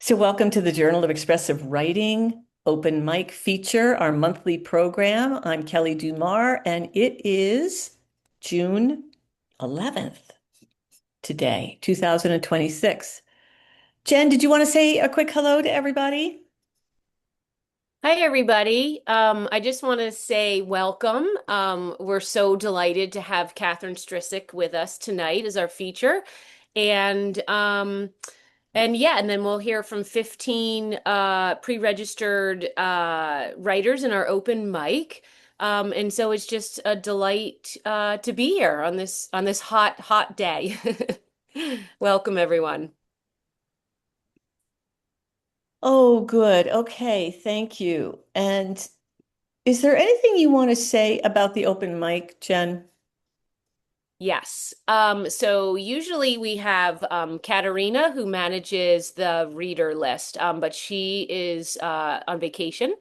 So, welcome to the Journal of Expressive Writing open mic feature, our monthly program. I'm Kelly Dumar, and it is June 11th today, 2026. Jen, did you want to say a quick hello to everybody? Hi, everybody. I just want to say welcome. We're so delighted to have Catherine Strisik with us tonight as our feature. And and then we'll hear from 15 pre-registered writers in our open mic. And so it's just a delight to be here on this hot day. Welcome, everyone. Oh, good. Okay, thank you. And is there anything you want to say about the open mic, Jen? Yes. So usually we have Katerina who manages the reader list, but she is on vacation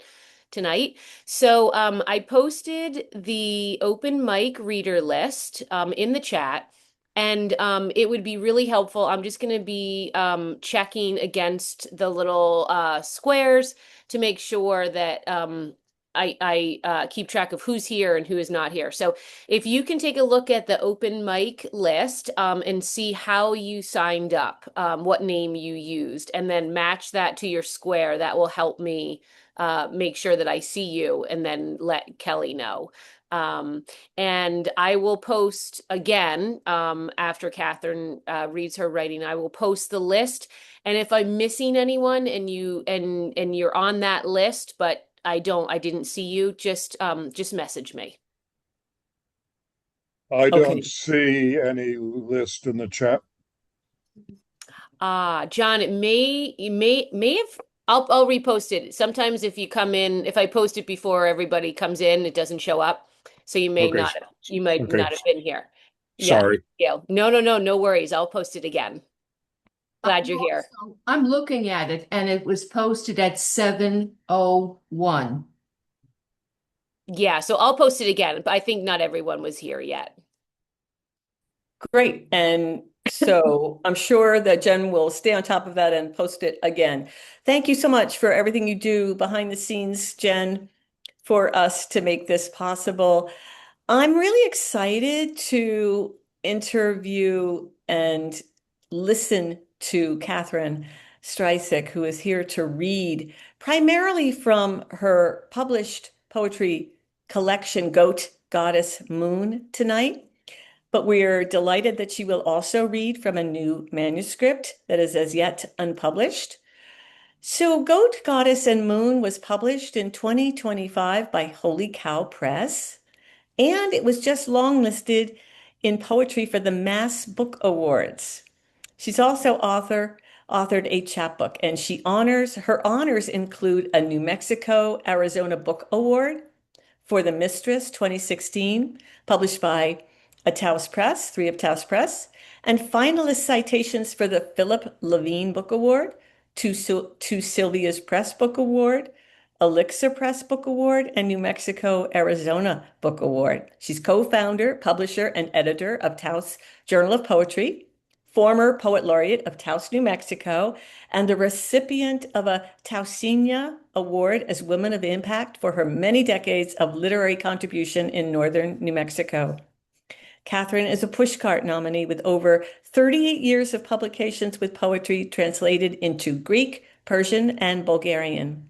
tonight. So I posted the open mic reader list in the chat, and it would be really helpful. I'm just going to be checking against the little squares to make sure that I keep track of who's here and who is not here. So if you can take a look at the open mic list and see how you signed up, what name you used, and then match that to your square, that will help me make sure that I see you and then let Kelly know. Um, and I will post again after Catherine reads her writing. I will post the list, and if I'm missing anyone and you're on that list, but I didn't see you, just message me. I don't Okay. see any list in the chat. John, you may have. I'll repost it. Sometimes if you come in, if I post it before everybody comes in, it doesn't show up. So Okay, you might okay. not have been here. Yeah. Sorry. Yeah. No worries. I'll post it again. Glad you're here. I'm looking at it and it was posted at 7:01. Yeah, so I'll post it again, but I think not everyone was here yet. Great. And so I'm sure that Jen will stay on top of that and post it again. Thank you so much for everything you do behind the scenes, Jen, for us to make this possible. I'm really excited to interview and listen to Catherine Strisik, who is here to read primarily from her published poetry collection, Goat, Goddess, Moon, tonight. But we're delighted that she will also read from a new manuscript that is as yet unpublished. So, Goat, Goddess, and Moon was published in 2025 by Holy Cow Press, and it was just longlisted in poetry for the Mass Book Awards. She's also authored a chapbook, and her honors include a New Mexico Arizona Book Award for The Mistress 2016, published by a Taos Press, three of Taos Press, and finalist citations for the Philip Levine Book Award, two Sylvia's Press Book Award, Elixir Press Book Award, and New Mexico Arizona Book Award. She's co-founder, publisher, and editor of Taos Journal of Poetry, former poet laureate of Taos, New Mexico, and the recipient of a Tausinia Award as Women of Impact for her many decades of literary contribution in northern New Mexico. Catherine is a Pushcart nominee with over 38 years of publications with poetry translated into Greek, Persian, and Bulgarian.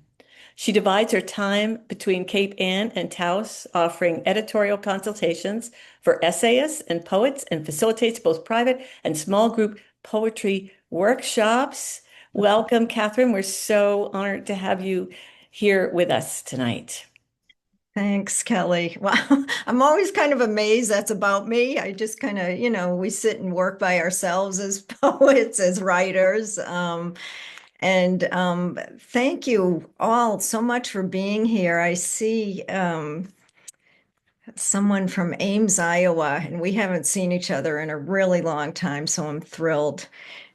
She divides her time between Cape Ann and Taos, offering editorial consultations for essayists and poets, and facilitates both private and small group poetry workshops. Welcome, Catherine. We're so honored to have you here with us tonight. Thanks, Kelly. Wow, I'm always kind of amazed that's about me. I just kind of, we sit and work by ourselves as poets, as writers. And thank you all so much for being here. I see someone from Ames, Iowa, and we haven't seen each other in a really long time, so I'm thrilled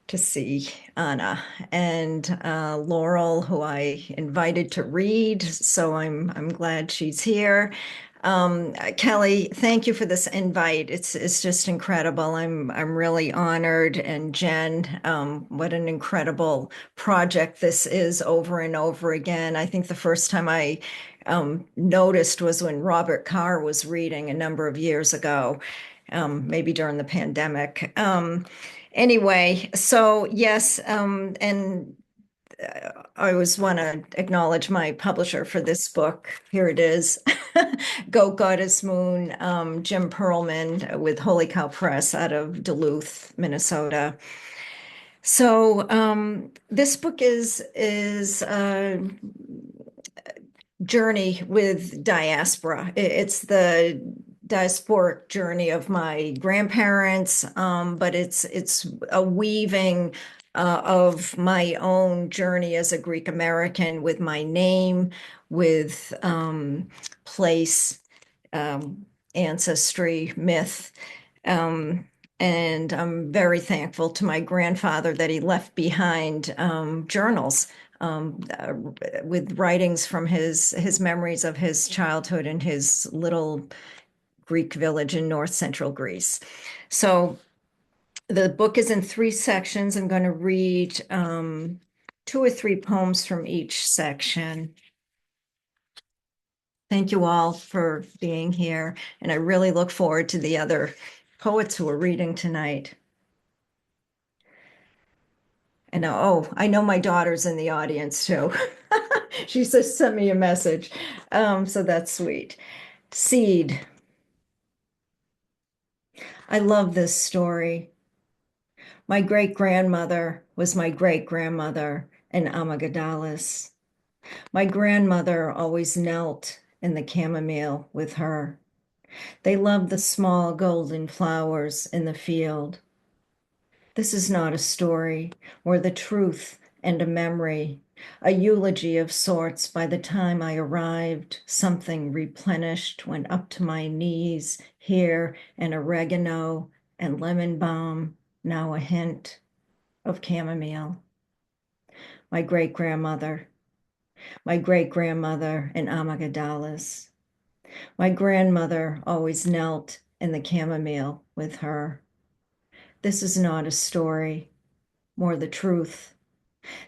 to see Anna and Laurel, who I invited to read. So I'm glad she's here. Kelly, thank you for this invite. It's just incredible. I'm really honored. And Jen, what an incredible project this is over and over again. I think the first time I noticed was when Robert Carr was reading a number of years ago, maybe during the pandemic. Anyway, so yes, and I always want to acknowledge my publisher for this book. Here it is. Go Goddess Moon, Jim Perlman with Holy Cow Press out of Duluth, Minnesota. So this book is a journey with diaspora. It's the diasporic journey of my grandparents, but it's a weaving of my own journey as a Greek American with my name, with place, ancestry, myth. Um, and I'm very thankful to my grandfather that he left behind journals with writings from his memories of his childhood in his little Greek village in north central Greece. So the book is in three sections. I'm going to read two or three poems from each section. Thank you all for being here, and I really look forward to the other poets who are reading tonight. And oh, I know my daughter's in the audience too. She just sent me a message. So that's sweet. Seed. I love this story. My great grandmother was my great grandmother in Amygdalis. My grandmother always knelt in the chamomile with her. They loved the small golden flowers in the field. This is not a story, or the truth and a memory, a eulogy of sorts. By the time I arrived, something replenished went up to my knees here, and oregano and lemon balm, now a hint of chamomile. My great-grandmother in Amygdalis. My grandmother always knelt in the chamomile with her. This is not a story, more the truth.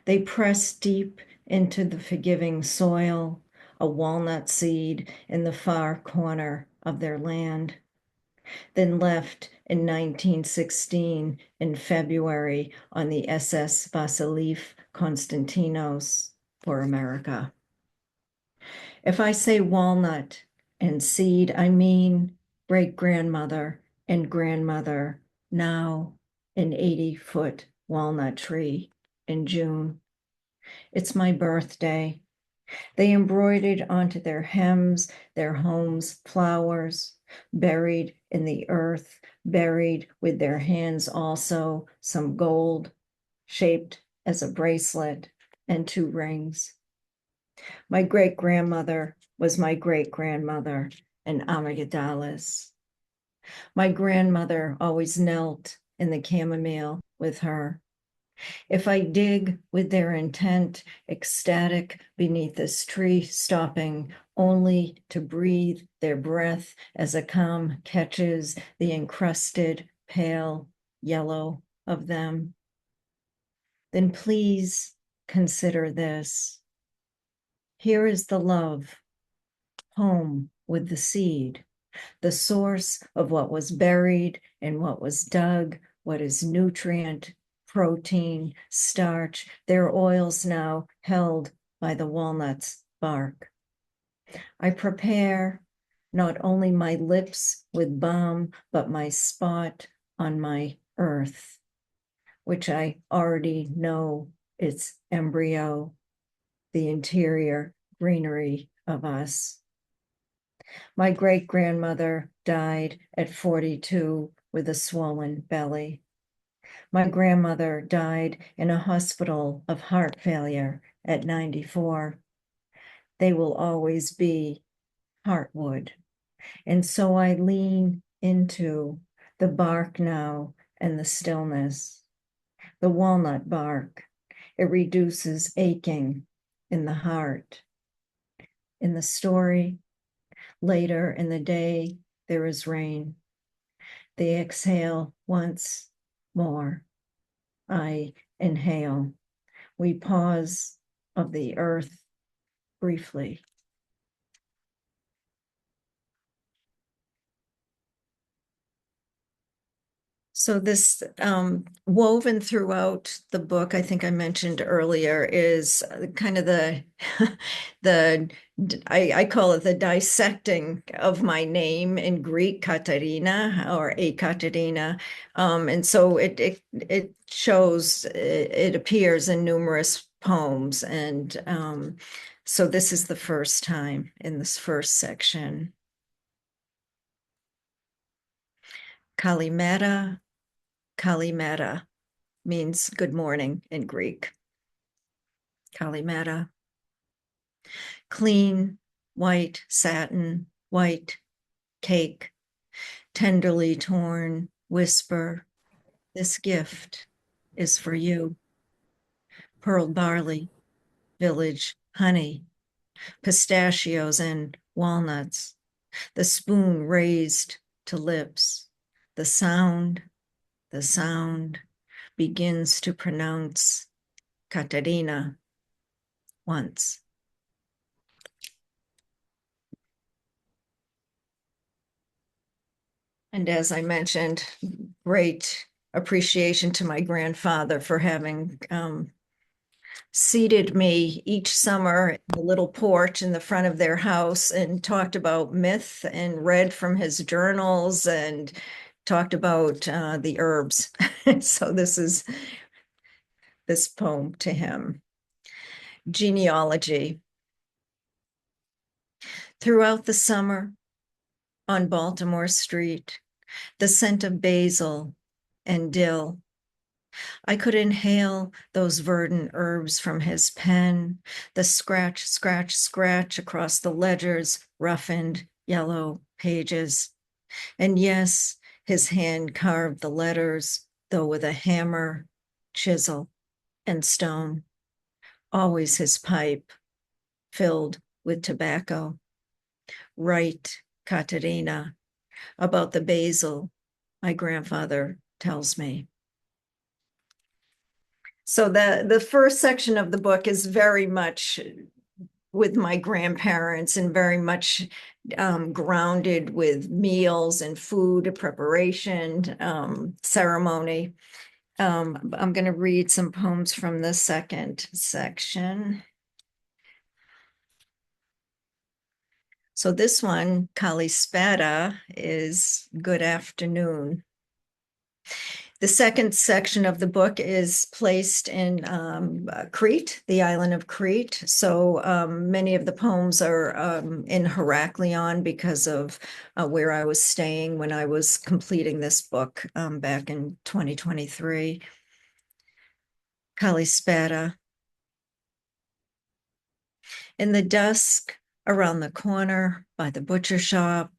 They pressed deep into the forgiving soil, a walnut seed in the far corner of their land, then left in 1916 in February on the SS Vasilif Konstantinos for America. If I say walnut and seed, I mean great-grandmother and grandmother, now an 80-foot walnut tree in June. It's my birthday. They embroidered onto their hems, their homes, flowers, buried in the earth, buried with their hands also, some gold shaped as a bracelet and two rings. My great-grandmother was my great-grandmother in Amygdalis. My grandmother always knelt in the chamomile with her. If I dig with their intent, ecstatic beneath this tree, stopping only to breathe their breath as a calm catches the encrusted pale yellow of them, then please consider this. Here is the love, home with the seed, the source of what was buried and what was dug, what is nutrient, protein, starch, their oils now held by the walnut's bark. I prepare not only my lips with balm, but my spot on my earth, which I already know its embryo, the interior greenery of us. My great-grandmother died at 42 with a swollen belly. My grandmother died in a hospital of heart failure at 94. They will always be heartwood. And so I lean into the bark now and the stillness, the walnut bark. It reduces aching in the heart. In the story, Later in the day, there is rain. They exhale once more. I inhale. We pause of the earth briefly. So this woven throughout the book, I think I mentioned earlier, is kind of the the I call it the dissecting of my name in Greek, Katerina or Ekaterina, and so it shows it appears in numerous poems, and so this is the first time in this first section. Kalimera. Kalimera means good morning in Greek. Kalimera. Clean, white satin, white cake, tenderly torn, whisper, this gift is for you. Pearl barley, village honey, pistachios and walnuts, the spoon raised to lips, the sound begins to pronounce Katerina once. And as I mentioned, great appreciation to my grandfather for having seated me each summer in the little porch in the front of their house and talked about myth and read from his journals and talked about the herbs. So this is this poem to him. Genealogy. Throughout the summer on Baltimore Street, the scent of basil and dill. I could inhale those verdant herbs from his pen, the scratch, scratch, scratch across the ledger's roughened yellow pages. And yes, his hand carved the letters, though with a hammer, chisel, and stone. Always his pipe, filled with tobacco. Right, Katerina, about the basil, my grandfather tells me. So the first section of the book is very much with my grandparents and very much grounded with meals and food preparation, ceremony. I'm going to read some poems from the second section. So this one, Kalispera, is good afternoon. The second section of the book is placed in Crete, the island of Crete. So many of the poems are in Heraklion because of where I was staying when I was completing this book back in 2023. Kalispera. In the dusk, around the corner by the butcher shop,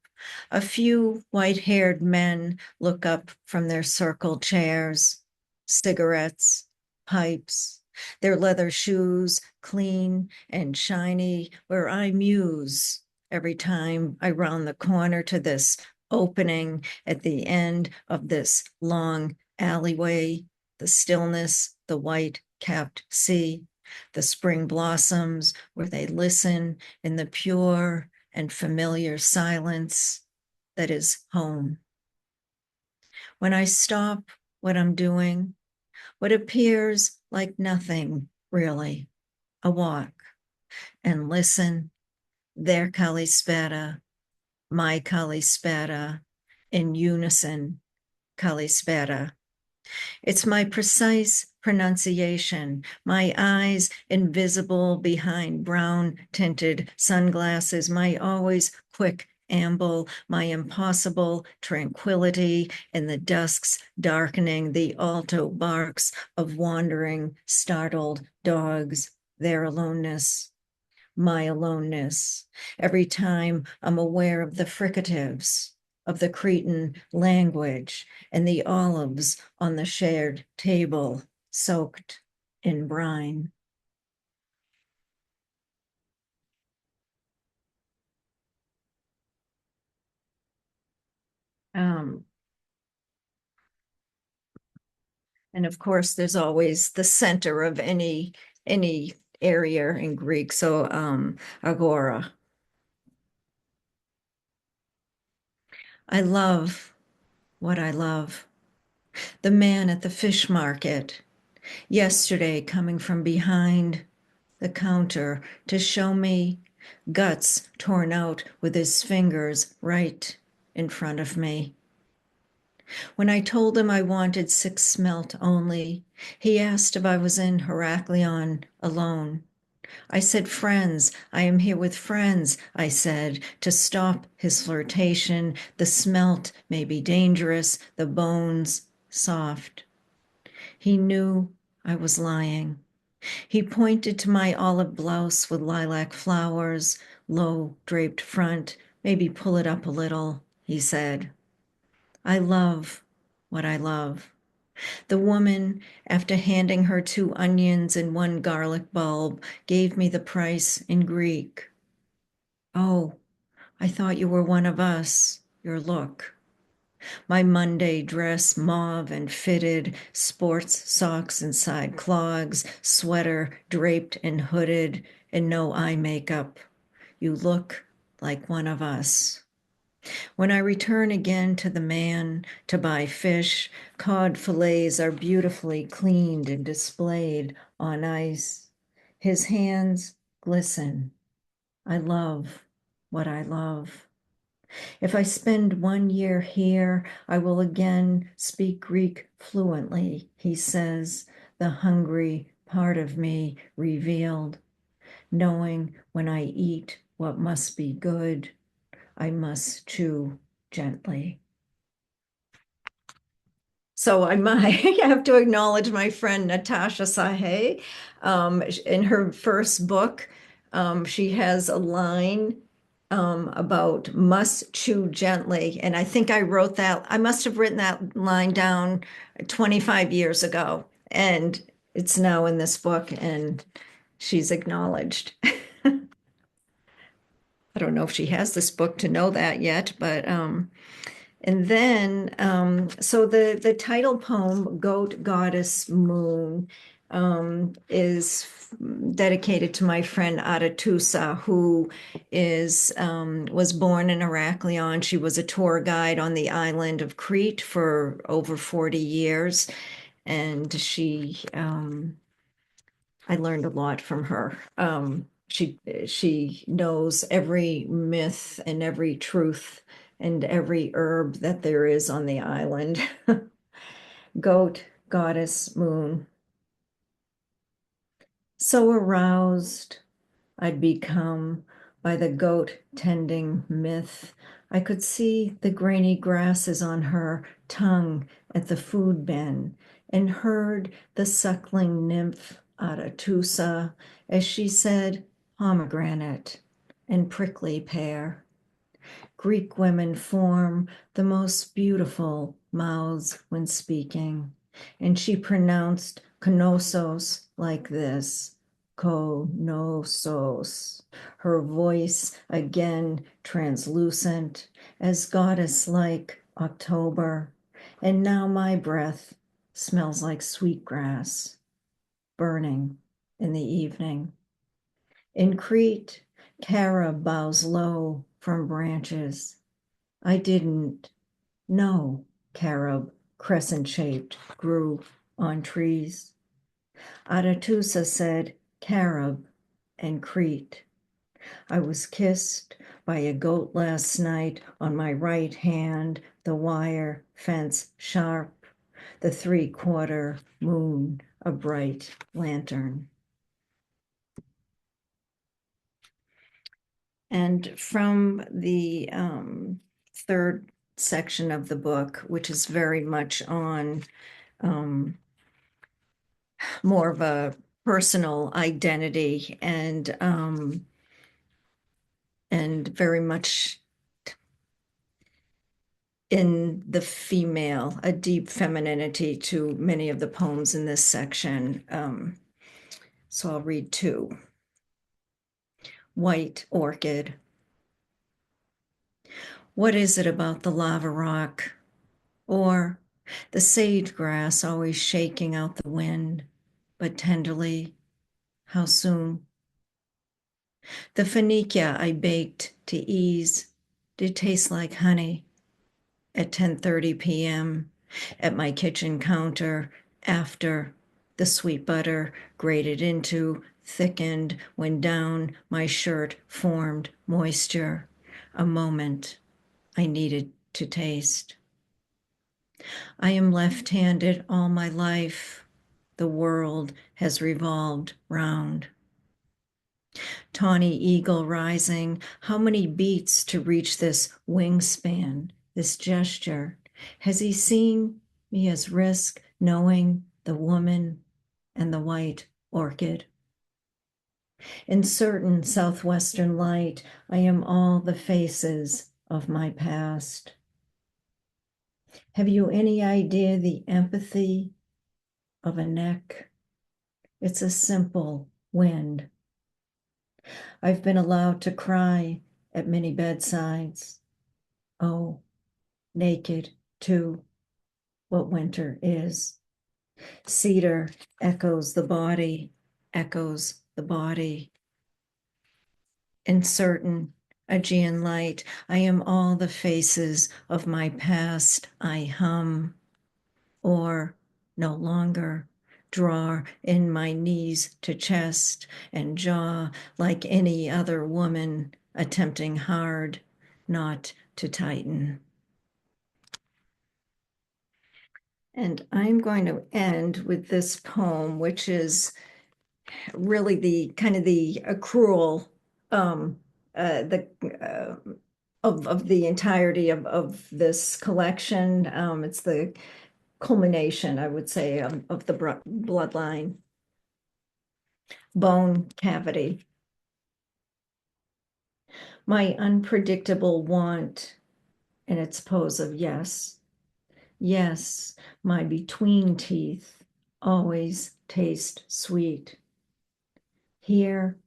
a few white-haired men look up from their circle chairs, cigarettes, pipes, their leather shoes clean and shiny, where I muse every time I round the corner to this opening at the end of this long alleyway, the stillness, the white-capped sea, the spring blossoms where they listen in the pure and familiar silence that is home. When I stop what I'm doing, what appears like nothing really, a walk, and listen, their Kalispera, my Kalispera, in unison, Kalispera. It's my precise pronunciation, my eyes invisible behind brown tinted sunglasses, my always quick amble, my impossible tranquility in the dusk's darkening, the alto barks of wandering, startled dogs, their aloneness, my aloneness. Every time I'm aware of the fricatives of the Cretan language and the olives on the shared table soaked in brine. Um, and of course, there's always the center of any area in Greek. So agora. I love what I love. The man at the fish market yesterday coming from behind the counter to show me guts torn out with his fingers right in front of me. When I told him I wanted 6 smelt only, he asked if I was in Heraklion alone. I said, friends, I am here with friends, I said, to stop his flirtation. The smelt may be dangerous, the bones soft. He knew I was lying. He pointed to my olive blouse with lilac flowers, low draped front. Maybe pull it up a little, he said. I love what I love. The woman, after handing her 2 onions and 1 garlic bulb, gave me the price in Greek. Oh, I thought you were one of us, your look. My Monday dress, mauve and fitted, sports socks inside clogs, sweater draped and hooded, and no eye makeup. You look like one of us. When I return again to the man to buy fish, cod fillets are beautifully cleaned and displayed on ice. His hands glisten. I love what I love. If I spend 1 year here, I will again speak Greek fluently, he says, the hungry part of me revealed, knowing when I eat what must be good, I must chew gently. So I might have to acknowledge my friend Natasha Sahay. In her first book, she has a line about must chew gently. And I think I wrote that, I must have written that line down 25 years ago. And it's now in this book, and she's acknowledged. I don't know if she has this book to know that yet, but and then, so the title poem, Goat Goddess Moon, is dedicated to my friend Aratusa, who was born in Heraklion. She was a tour guide on the island of Crete for over 40 years. And I learned a lot from her. She knows every myth and every truth and every herb that there is on the island. Goat, goddess, moon. So aroused I'd become by the goat tending myth. I could see the grainy grasses on her tongue at the food bin and heard the suckling nymph Arethusa as she said pomegranate and prickly pear. Greek women form the most beautiful mouths when speaking, and she pronounced konosos like this, konosos, her voice again translucent as goddess-like October, and now my breath smells like sweetgrass burning in the evening. In Crete, carob bows low from branches. I didn't know carob, crescent-shaped, grew on trees. Arethusa said carob and Crete. I was kissed by a goat last night on my right hand, the wire fence sharp, the 3/4 moon, a bright lantern. And from the third section of the book, which is very much on more of a personal identity and very much in the female, a deep femininity to many of the poems in this section. So I'll read 2. White Orchid. What is it about the lava rock or the sage grass always shaking out the wind, but tenderly? How soon? The Phoenicia I baked to ease did taste like honey at 10:30 p.m. at my kitchen counter after the sweet butter grated into, thickened, when down my shirt formed moisture, a moment I needed to taste. I am left-handed all my life. The world has revolved round. Tawny eagle rising, how many beats to reach this wingspan, this gesture? Has he seen me as risk, knowing the woman and the white orchid? In certain southwestern light, I am all the faces of my past. Have you any idea the empathy of a neck? It's a simple wind. I've been allowed to cry at many bedsides. Oh, naked too, what winter is. Cedar echoes the body, echoes the body. In certain Aegean light, I am all the faces of my past. I hum, or no longer draw in my knees to chest and jaw like any other woman attempting hard not to tighten. And I'm going to end with this poem, which is really the kind of the accrual the of the entirety of this collection. It's the culmination, I would say, of the bloodline. Bone cavity. My unpredictable want in its pose of yes. Yes, my between teeth always taste sweet. Here,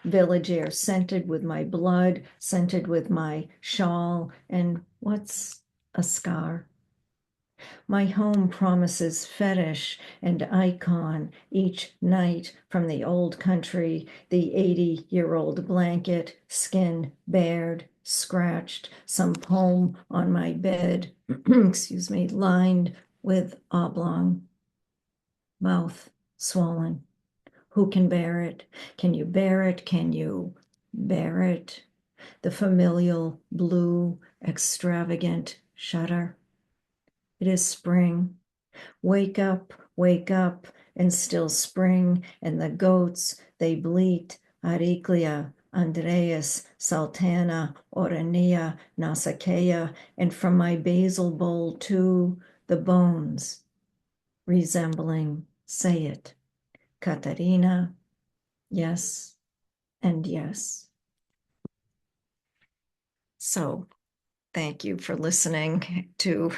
village air scented with my blood, scented with my shawl, and what's a scar? My home promises fetish and icon each night from the old country, the 80-year-old blanket, skin bared, scratched, some poem on my bed, excuse me, lined with oblong, mouth swollen. Who can bear it? Can you bear it? Can you bear it? The familial blue, extravagant shudder. It is spring. Wake up, and still spring, and the goats, they bleat, Ariclia, Andreas, Sultana, Orania, Nausicaa, and from my basil bowl too, the bones, resembling, say it, Katarina, yes, and yes. So thank you for listening to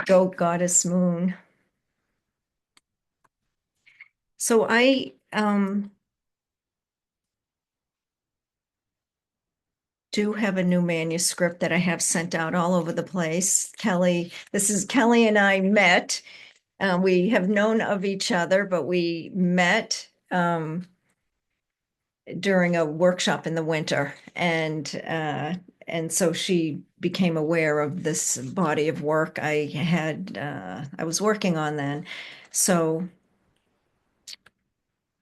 Goat Goddess Moon. So I do have a new manuscript that I have sent out all over the place. Kelly, this is Kelly and I met. We have known of each other, but we met during a workshop in the winter, and so she became aware of this body of work I was working on then. So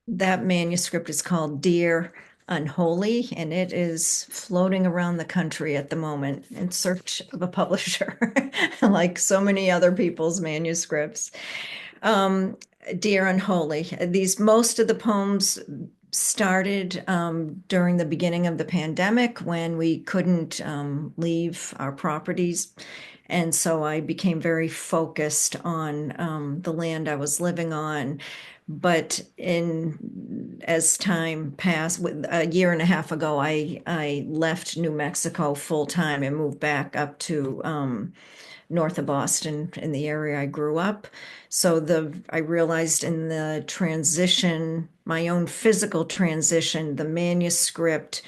that manuscript is called Dear Unholy, and it is floating around the country at the moment in search of a publisher, like so many other people's manuscripts. Dear Unholy, most of the poems started during the beginning of the pandemic when we couldn't leave our properties. And so I became very focused on the land I was living on. But as time passed, a year and a half ago, I left New Mexico full time and moved back up to north of Boston in the area I grew up. So I realized in the transition, my own physical transition, the manuscript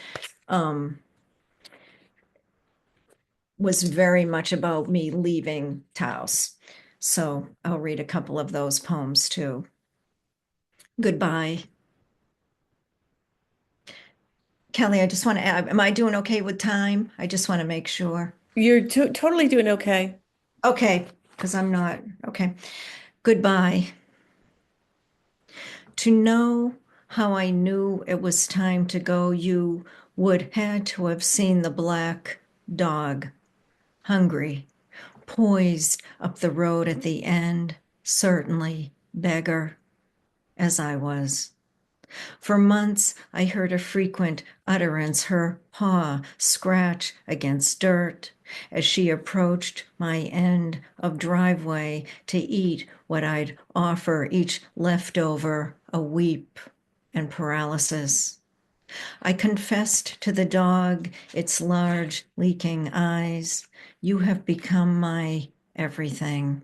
was very much about me leaving Taos. So I'll read a couple of those poems too. Goodbye. Kelly, I just want to add, am I doing okay with time? I just want to make sure. You're totally doing okay. Okay, because I'm not. Okay. Goodbye. To know how I knew it was time to go, you would had to have seen the black dog, hungry, poised up the road at the end, certainly beggar, as I was. For months, I heard a frequent utterance, her paw scratch against dirt as she approached my end of driveway to eat what I'd offer, each leftover a weep and paralysis. I confessed to the dog, its large, leaking eyes, "You have become my everything."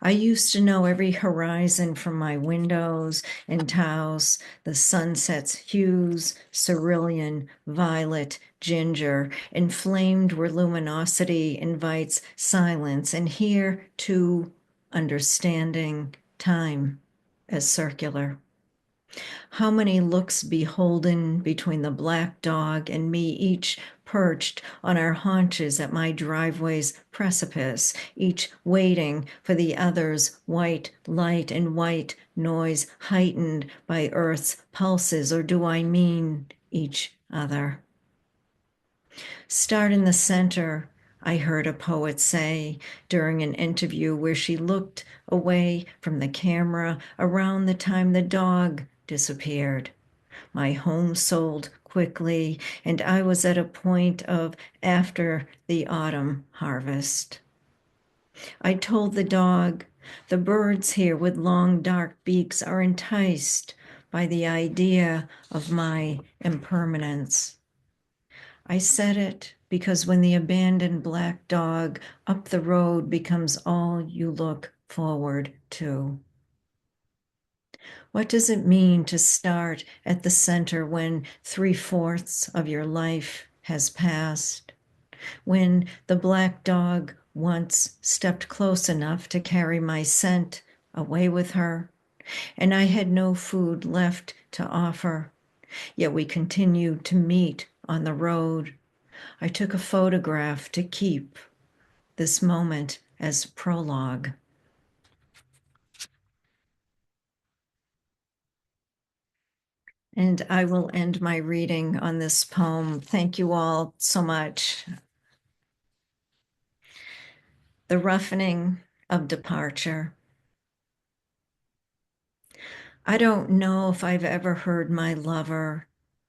I used to know every horizon from my windows in Taos, the sunset's hues, cerulean, violet, ginger, inflamed where luminosity invites silence, and here, too, understanding time as circular. How many looks beholden between the black dog and me, each perched on our haunches at my driveway's precipice, each waiting for the other's white light and white noise heightened by Earth's pulses, or do I mean each other? Start in the center, I heard a poet say during an interview where she looked away from the camera around the time the dog disappeared. My home sold quickly, and I was at a point of after the autumn harvest. I told the dog, the birds here with long dark beaks are enticed by the idea of my impermanence. I said it because when the abandoned black dog up the road becomes all you look forward to. What does it mean to start at the center when 3/4 of your life has passed? When the black dog once stepped close enough to carry my scent away with her, and I had no food left to offer, yet we continued to meet on the road. I took a photograph to keep this moment as prologue. And I will end my reading on this poem. Thank you all so much. The Roughening of Departure. I don't know if I've ever heard my lover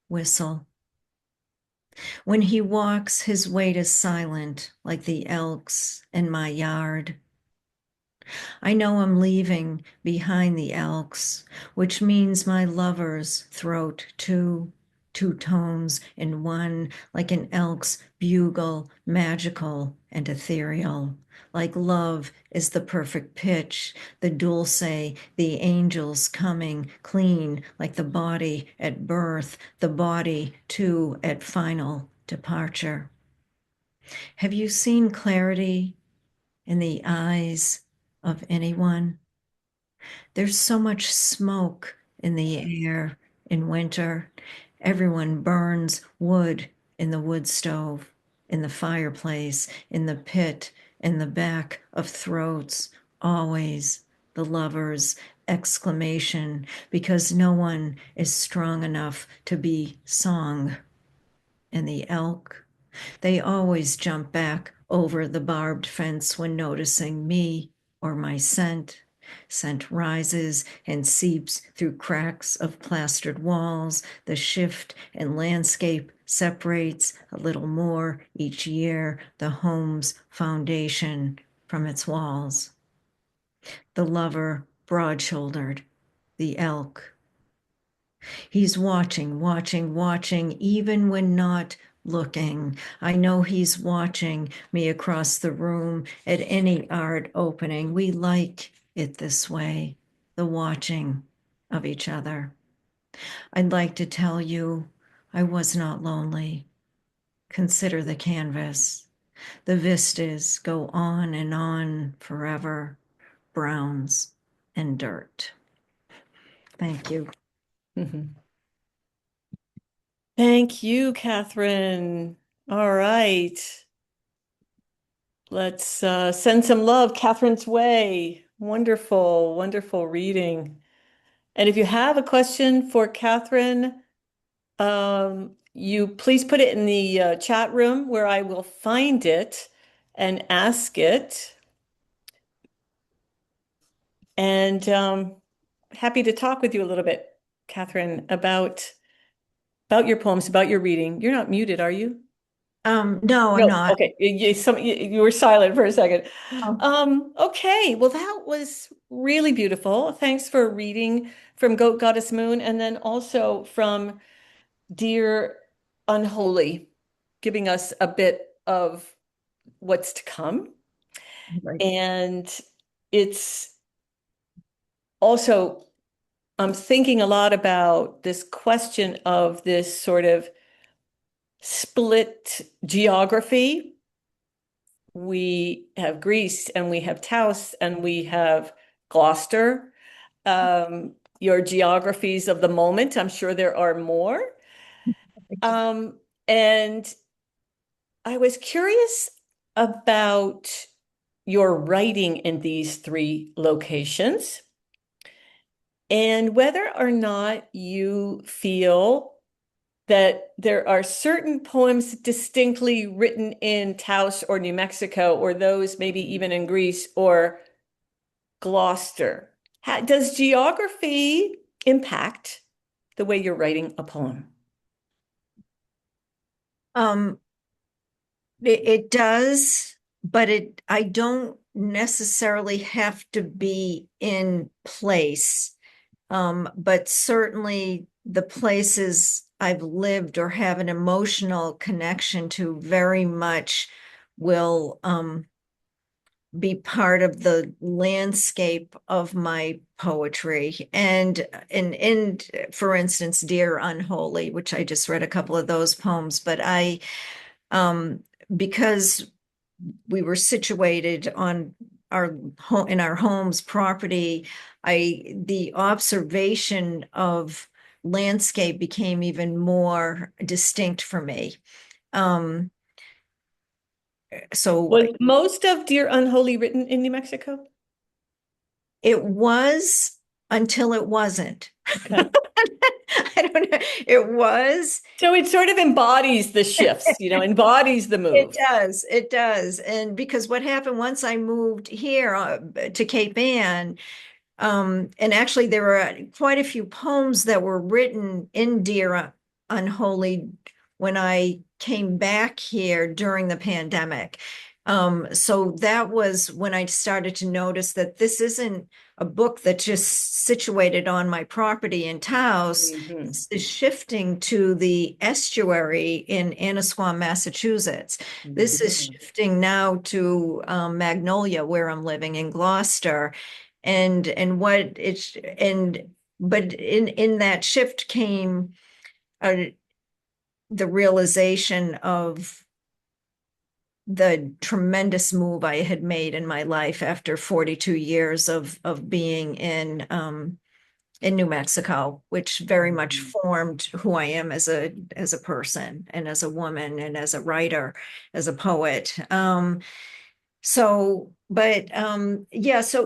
whistle. When he walks, his weight is silent, like the elks in my yard. I know I'm leaving behind the elks, which means my lover's throat too. Two tones in one, like an elk's bugle, magical and ethereal. Like love is the perfect pitch, the dulce, the angels coming clean, like the body at birth, the body too at final departure. Have you seen clarity in the eyes of anyone? There's so much smoke in the air in winter. Everyone burns wood in the wood stove, in the fireplace, in the pit, in the back of throats, always the lover's exclamation, because no one is strong enough to be song. And the elk, they always jump back over the barbed fence when noticing me or my scent. Scent rises and seeps through cracks of plastered walls. The shift in landscape separates a little more each year the home's foundation from its walls. The lover, broad-shouldered, the elk. He's watching, watching, watching, even when not looking. I know he's watching me across the room at any art opening. We like it this way, the watching of each other. I'd like to tell you I was not lonely. Consider the canvas. The vistas go on and on forever, browns and dirt. Thank you. Mhm. Thank you, Catherine. All right. Let's send some love Catherine's way. Wonderful, wonderful reading. And if you have a question for Catherine, you please put it in the chat room where I will find it and ask it. And happy to talk with you a little bit, Catherine, about your poems, about your reading. You're not muted, are you? No, I'm No, not. okay. You were silent for a second. Oh, Okay, well, that was really beautiful. Thanks for reading from Goat Goddess Moon and then also from Dear Unholy, giving us a bit of what's to come. right. And it's also, I'm thinking a lot about this question of this sort of split geography. We have Greece and we have Taos and we have Gloucester. Your geographies of the moment, I'm sure there are more. And I was curious about your writing in these three locations and whether or not you feel that there are certain poems distinctly written in Taos or New Mexico, or those maybe even in Greece or Gloucester. Does geography impact the way you're writing a poem? Um, it does, but I don't necessarily have to be in place. But certainly the places I've lived or have an emotional connection to very much will be part of the landscape of my poetry. And for instance, Dear Unholy, which I just read a couple of those poems, but because we were situated on our home in our home's property, the observation of landscape became even more distinct for me. Um, so Was most of Dear Unholy written in New Mexico? it was until it wasn't. Okay. I don't know. It was. So it sort of embodies the shifts, embodies the It move. does. It does. And because what happened once I moved here to Cape Ann, and actually, there were quite a few poems that were written in Dear Unholy when I came back here during the pandemic. So that was when I started to notice that this isn't a book that's just situated on my property in Taos. Mhm. This is shifting to the estuary in Annisquam, Massachusetts. This is Mhm. shifting now to Magnolia, where I'm living in Gloucester, and what it's and but in that shift came uh, the realization of the tremendous move I had made in my life after 42 years of being in New Mexico, which very much Mhm. formed who I am as a person and as a woman and as a writer, as a poet. Yeah,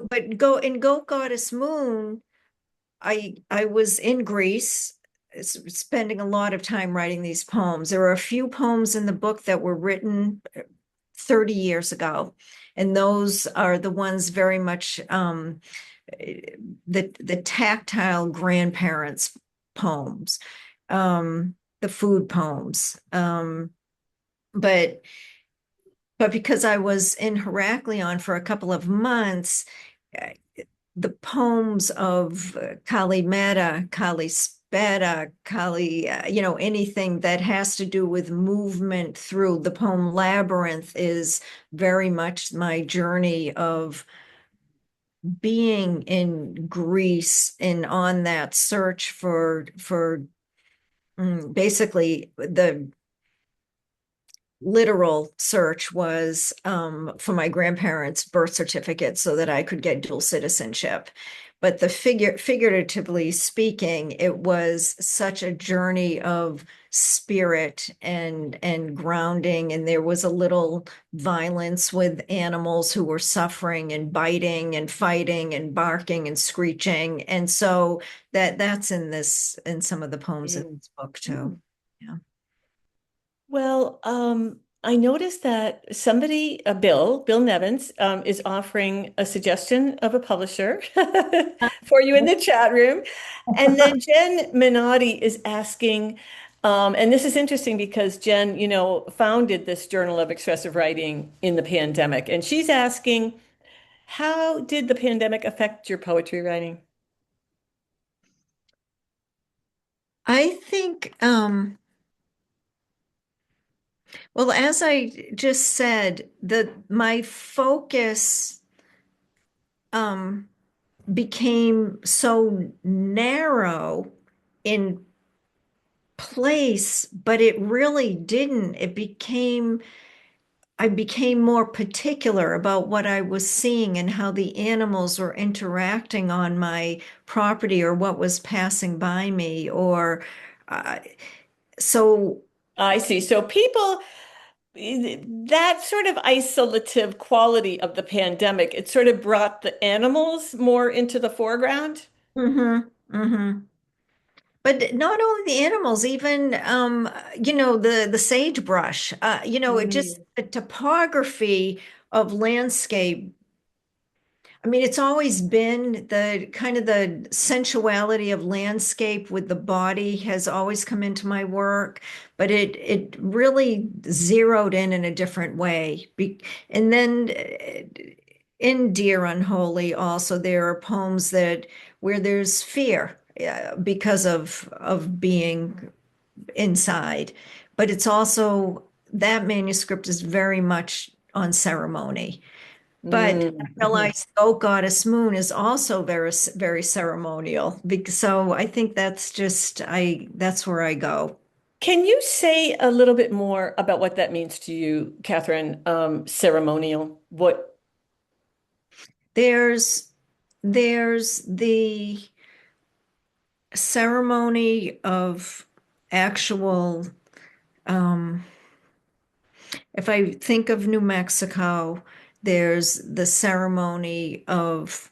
but Go Goddess Moon, I was in Greece, spending a lot of time writing these poems. There are a few poems in the book that were written 30 years ago, and those are the ones very much the tactile grandparents poems, the food poems. But because I was in Heraklion for a couple of months, uh, the poems of Kali Meta, Kali Speta, Kali, anything that has to do with movement through the poem Labyrinth is very much my journey of being in Greece and on that search for basically literal search was for my grandparents' birth certificate so that I could get dual citizenship. But figuratively speaking, it was such a journey of spirit and grounding, and there was a little violence with animals who were suffering and biting and fighting and barking and screeching. And so that's in some of the poems in Mm. this book too. Yeah. Well, I noticed that somebody, Bill Nevins, is offering a suggestion of a publisher for you in the chat room. And then Jen Minotti is asking, and this is interesting because Jen, founded this Journal of Expressive Writing in the pandemic. And she's asking, how did the pandemic affect your poetry writing? I think, well, as I just said, my focus um, became so narrow in place, but it really didn't. I became more particular about what I was seeing and how the animals were interacting on my property or what was passing by me, or uh, so. I see. So people, that sort of isolative quality of the pandemic, it sort of brought the animals more into the foreground. Mm-hmm, mm-hmm. But not only the animals, even the sagebrush. It just Mm. the topography of landscape. I mean, it's always been the kind of the sensuality of landscape with the body has always come into my work, but it really zeroed in a different way. And then in Dear Unholy, also there are poems that where there's fear because of being inside, but it's also that manuscript is very much on ceremony. But I Mhm. realized Oh Goddess Moon is also very ceremonial. So I think that's where I go. Can you say a little bit more about what that means to you, Catherine? Ceremonial. What? There's there's the ceremony of actual if I think of New Mexico, there's the ceremony of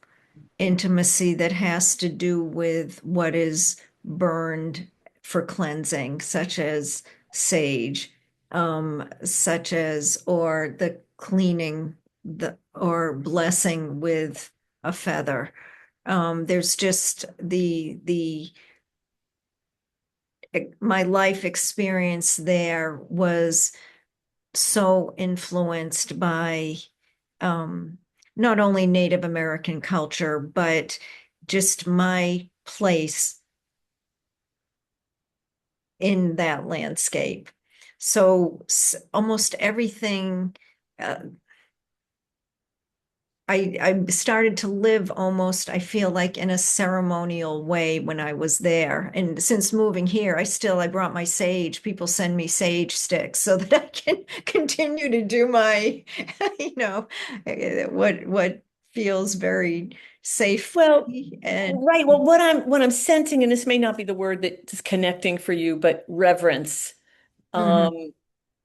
intimacy that has to do with what is burned for cleansing, such as sage, or the cleaning or blessing with a feather. There's just my life experience there was so influenced by um, not only Native American culture, but just my place in that landscape. So almost everything, uh, I started to live almost, I feel like in a ceremonial way when I was there. And since moving here, I brought my sage. People send me sage sticks so that I can continue to do my, you know, what feels very safe for Well, me. And right. Well, what I'm sensing, and this may not be the word that is connecting for you, but reverence. Mhm. Um,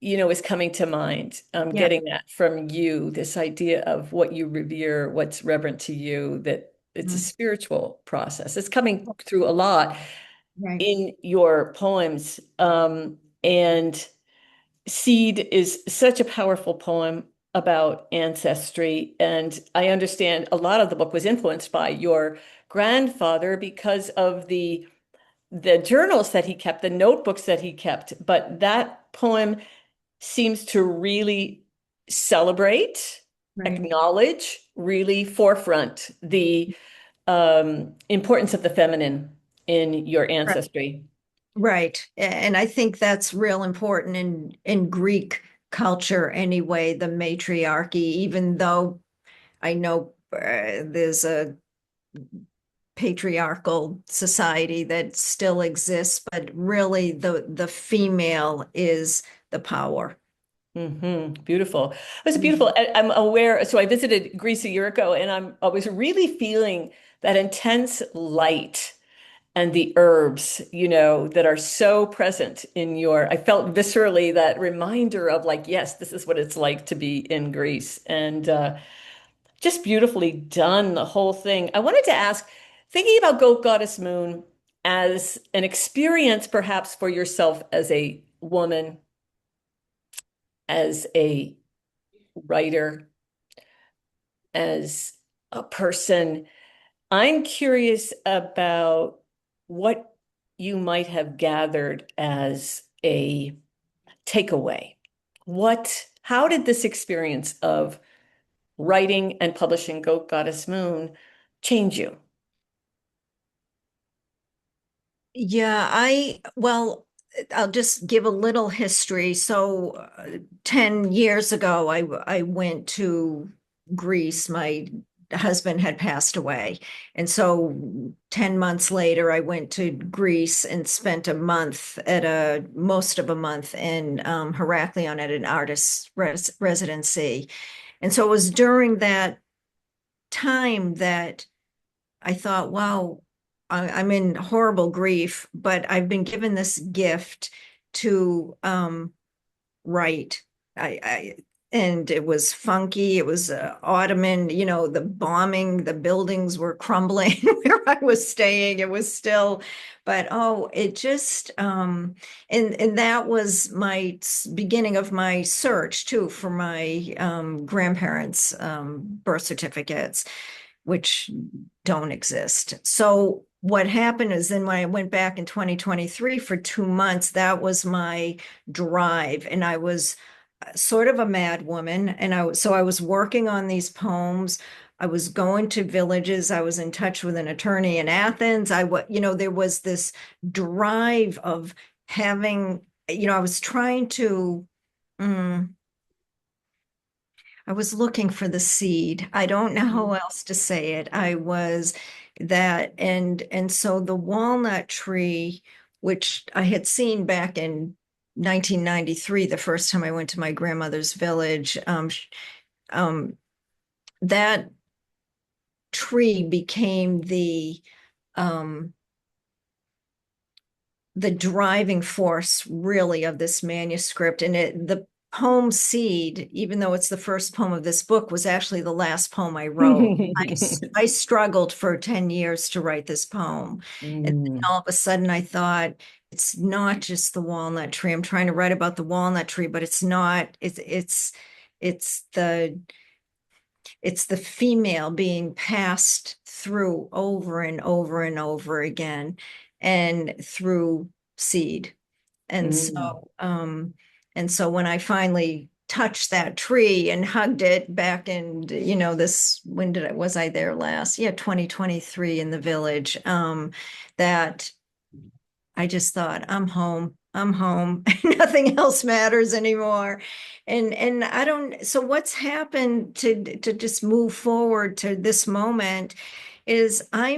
is coming to mind. Yeah, Getting that from you, this idea of what you revere, what's reverent to you, that it's a mhm. spiritual process. It's coming through a lot Right, in your poems. And Seed is such a powerful poem about ancestry. And I understand a lot of the book was influenced by your grandfather because of the journals that he kept, the notebooks that he kept. But that poem seems to really celebrate, right. acknowledge, really forefront the importance of the feminine in your Right. ancestry. Right. And I think that's real important in Greek culture anyway, the matriarchy, even though I know there's a patriarchal society that still exists, but really the female is the power. Beautiful. It was Mhm. beautiful. I'm aware. So I visited Greece a year ago, and I was really feeling that intense light and the herbs, that are so present in I felt viscerally that reminder of like, yes, this is what it's like to be in Greece. And just beautifully done, the whole thing. I wanted to ask, thinking about Goat Goddess Moon as an experience perhaps for yourself as a woman, as a writer, as a person, I'm curious about what you might have gathered as a takeaway. How did this experience of writing and publishing Goat Goddess Moon change you? Yeah, well, I'll just give a little history. So, 10 years ago, I went to Greece. My husband had passed away. And so 10 months later, I went to Greece and spent most of a month in Heraklion at an artist's residency. And so it was during that time that I thought, wow, I'm in horrible grief, but I've been given this gift to write. I and it was funky. It was Ottoman, the bombing, the buildings were crumbling where I was staying. It was still, but oh, it just and that was my beginning of my search too for my grandparents' birth certificates, which don't exist. So what happened is then when I went back in 2023 for 2 months, that was my drive. And I was sort of a mad woman. And so I was working on these poems. I was going to villages. I was in touch with an attorney in Athens. There was this drive of having, I was trying to, mm, I was looking for the seed. I don't know how else to say it. I was that and so the walnut tree, which I had seen back in 1993, the first time I went to my grandmother's village, um, that tree became um, the driving force really of this manuscript. And the poem Seed, even though it's the first poem of this book, was actually the last poem I wrote. I struggled for 10 years to write this poem. And then Mm, all of a sudden I thought, it's not just the walnut tree. I'm trying to write about the walnut tree, but it's not, it's the female being passed through over and over and over again and through seed. And so, mm. um, and so when I finally touched that tree and hugged it back in, when was I there last? Yeah, 2023 in the village. That I just thought, I'm home. I'm home. Nothing else matters anymore. And I don't, so what's happened to just move forward to this moment is I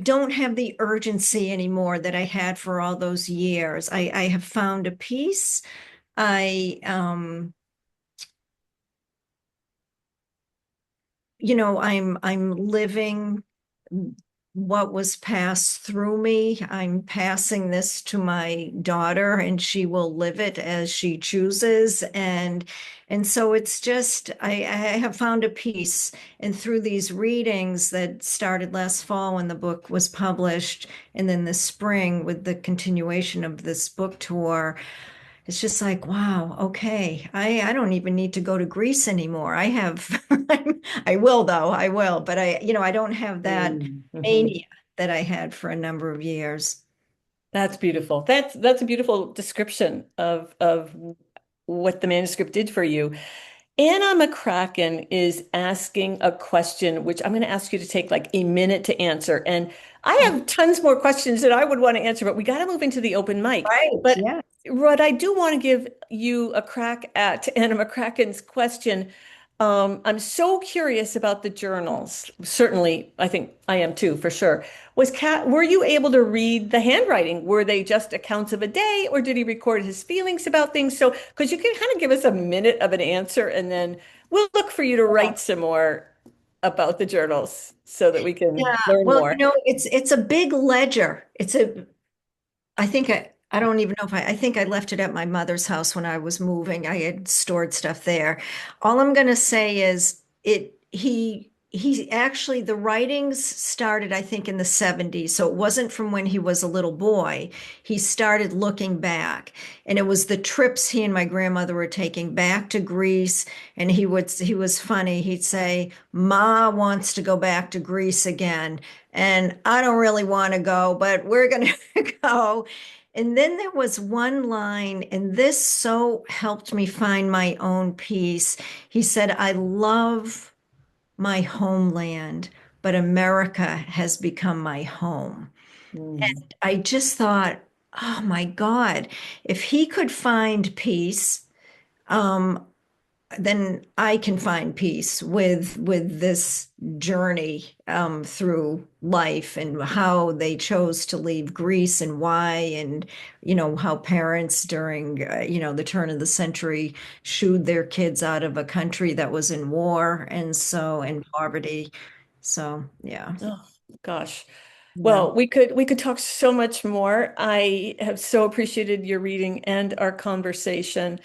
don't have the urgency anymore that I had for all those years. I have found a peace. I I'm living what was passed through me. I'm passing this to my daughter and she will live it as she chooses. And so it's just I have found a peace. And through these readings that started last fall when the book was published, and then this spring with the continuation of this book tour, it's just like, wow, okay. I don't even need to go to Greece anymore. I have, I will though, I will, but I don't have that Mhm. mania that I had for a number of years. That's beautiful. That's a beautiful description of what the manuscript did for you. Anna McCracken is asking a question, which I'm going to ask you to take like a minute to answer. And I have tons more questions that I would want to answer, but we got to move into the open mic. Right, But yeah. Rod, I do want to give you a crack at Anna McCracken's question. I'm so curious about the journals. Certainly, I think I am too, for sure. Were you able to read the handwriting? Were they just accounts of a day, or did he record his feelings about things? So, because you can kind of give us a minute of an answer, and then we'll look for you to write some more about the journals so that we can Yeah, learn well, more. it's a big ledger. I think I don't even know if I think I left it at my mother's house when I was moving. I had stored stuff there. All I'm gonna say is he actually the writings started, I think, in the 70s. So it wasn't from when he was a little boy. He started looking back. And it was the trips he and my grandmother were taking back to Greece. And he was funny. He'd say, Ma wants to go back to Greece again. And I don't really want to go, but we're gonna go. And then there was one line, and this so helped me find my own peace. He said, I love my homeland, but America has become my home. Mm. And I just thought, oh my God, if he could find peace, um, then I can find peace with this journey through life and how they chose to leave Greece and why, and how parents during the turn of the century shooed their kids out of a country that was in war and so in poverty. So yeah, Oh, gosh. yeah, Well, we could talk so much more. I have so appreciated your reading and our conversation.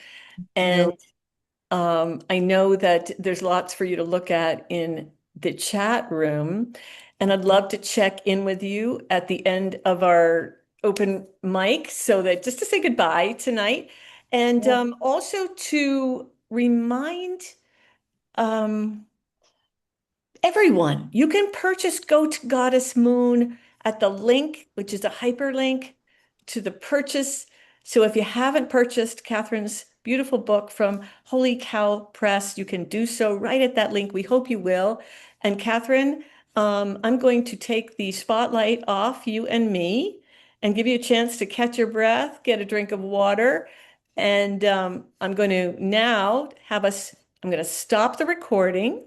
And really, I know that there's lots for you to look at in the chat room, and I'd love to check in with you at the end of our open mic so that just to say goodbye tonight, and yeah, also to remind um, everyone, you can purchase Go to Goddess Moon at the link, which is a hyperlink to the purchase. So if you haven't purchased Catherine's beautiful book from Holy Cow Press, you can do so right at that link. We hope you will. And Catherine, I'm going to take the spotlight off you and me and give you a chance to catch your breath, get a drink of water. And I'm going to now I'm going to stop the recording.